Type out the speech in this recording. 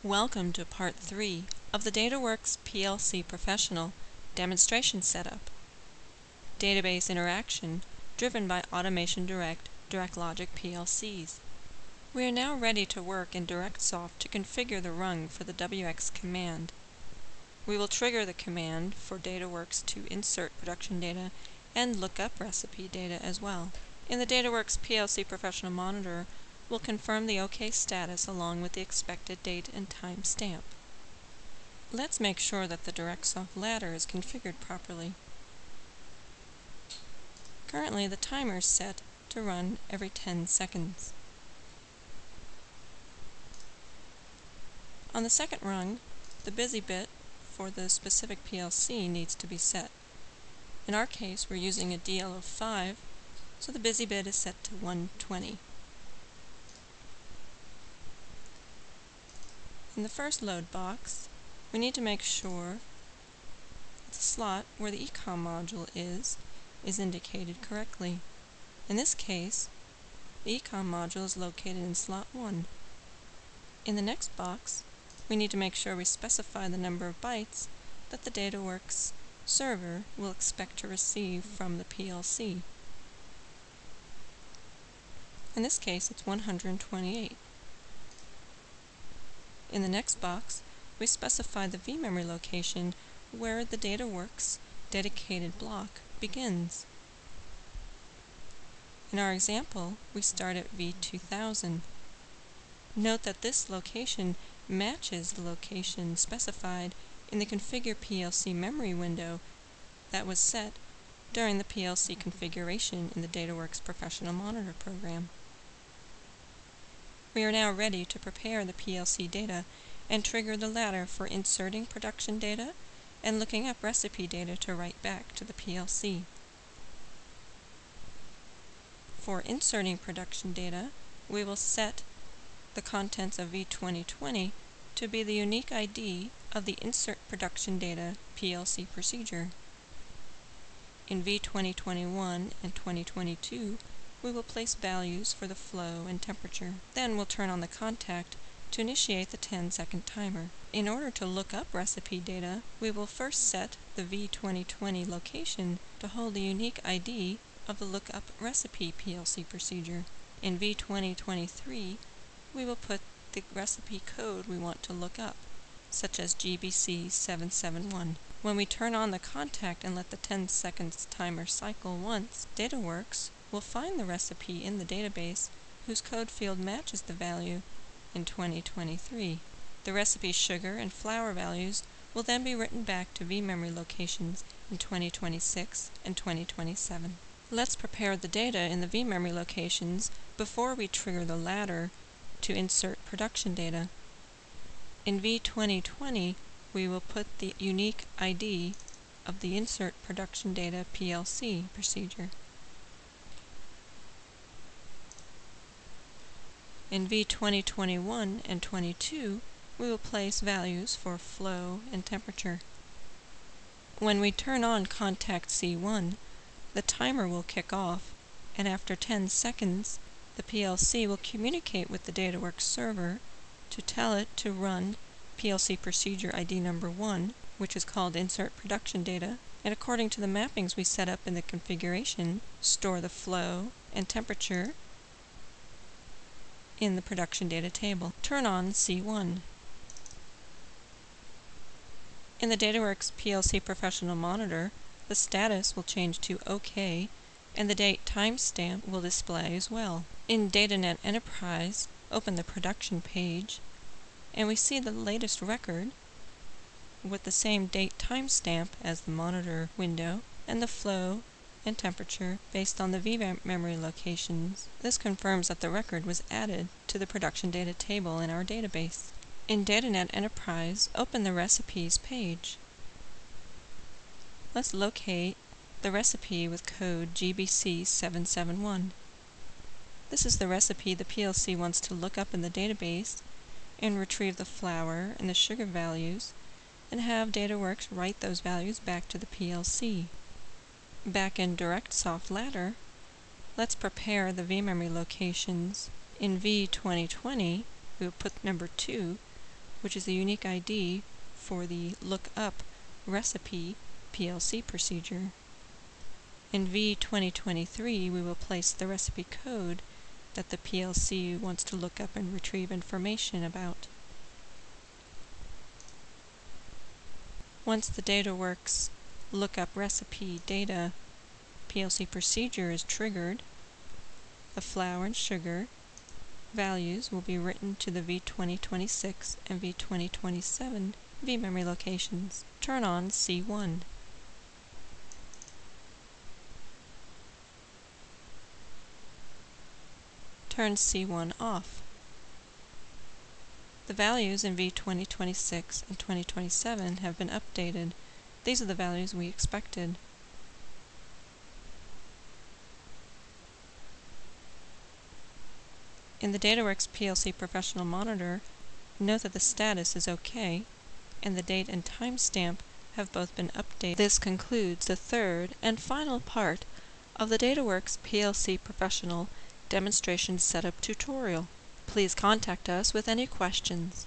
Welcome to Part 3 of the DataWorx PLC Professional Demonstration Setup. Database Interaction driven by Automation Direct Logic PLCs. We are now ready to work in DirectSoft to configure the rung for the WX command. We will trigger the command for DataWorx to insert production data and look up recipe data as well. In the DataWorx PLC Professional Monitor, we'll confirm the OK status along with the expected date and time stamp. Let's make sure that the DirectSoft ladder is configured properly. Currently, the timer is set to run every 10 seconds. On the second rung, the busy bit for the specific PLC needs to be set. In our case, we're using a DL of 5, so the busy bit is set to 120. In the first load box, we need to make sure that the slot where the ECOM module is indicated correctly. In this case, the ECOM module is located in slot 1. In the next box, we need to make sure we specify the number of bytes that the DataWorx server will expect to receive from the PLC. In this case, it's 128. In the next box, we specify the vMemory location where the DataWorx dedicated block begins. In our example, we start at V2000. Note that this location matches the location specified in the Configure PLC memory window that was set during the PLC configuration in the DataWorx Professional Monitor program. We are now ready to prepare the PLC data and trigger the ladder for inserting production data and looking up recipe data to write back to the PLC. For inserting production data, we will set the contents of V2020 to be the unique ID of the Insert Production Data PLC procedure. In V2021 and 2022, we will place values for the flow and temperature. Then we'll turn on the contact to initiate the 10-second timer. In order to look up recipe data, we will first set the V2020 location to hold the unique ID of the lookup recipe PLC procedure. In V2023, we will put the recipe code we want to look up, such as GBC 771. When we turn on the contact and let the 10 seconds timer cycle once, DataWorx will find the recipe in the database whose code field matches the value in 2023. The recipe sugar and flour values will then be written back to vMemory locations in 2026 and 2027. Let's prepare the data in the vMemory locations before we trigger the ladder to insert production data. In V2020, we will put the unique ID of the Insert Production Data PLC procedure. In V2021 and 22, we will place values for flow and temperature. When we turn on Contact C1, the timer will kick off, and after 10 seconds, the PLC will communicate with the DataWorx server to tell it to run PLC procedure ID number 1, which is called Insert Production Data, and according to the mappings we set up in the configuration, store the flow and temperature in the production data table. Turn on C1. In the DataWorx PLC Professional Monitor, the status will change to OK, and the date timestamp will display as well. In DataNet Enterprise, open the production page, and we see the latest record with the same date timestamp as the monitor window and the flow and temperature based on the vMemory locations. This confirms that the record was added to the production data table in our database. In DataNet Enterprise, open the recipes page. Let's locate the recipe with code GBC 771. This is the recipe the PLC wants to look up in the database and retrieve the flour and the sugar values and have DataWorx write those values back to the PLC. Back in DirectSoft Ladder, let's prepare the vMemory locations. In V2020, we will put number 2 which is the unique ID for the lookup recipe PLC procedure. In V2023, we will place the recipe code that the PLC wants to look up and retrieve information about. Once the DataWorx lookup recipe data PLC procedure is triggered, the flour and sugar values will be written to the V2026 and V2027 vMemory locations. Turn on C1. Turn C1 off. The values in V2026 and 2027 have been updated. These are the values we expected. In the DataWorx PLC Professional Monitor, note that the status is OK, and the date and timestamp have both been updated. This concludes the third and final part of the DataWorx PLC Professional Demonstration Setup tutorial. Please contact us with any questions.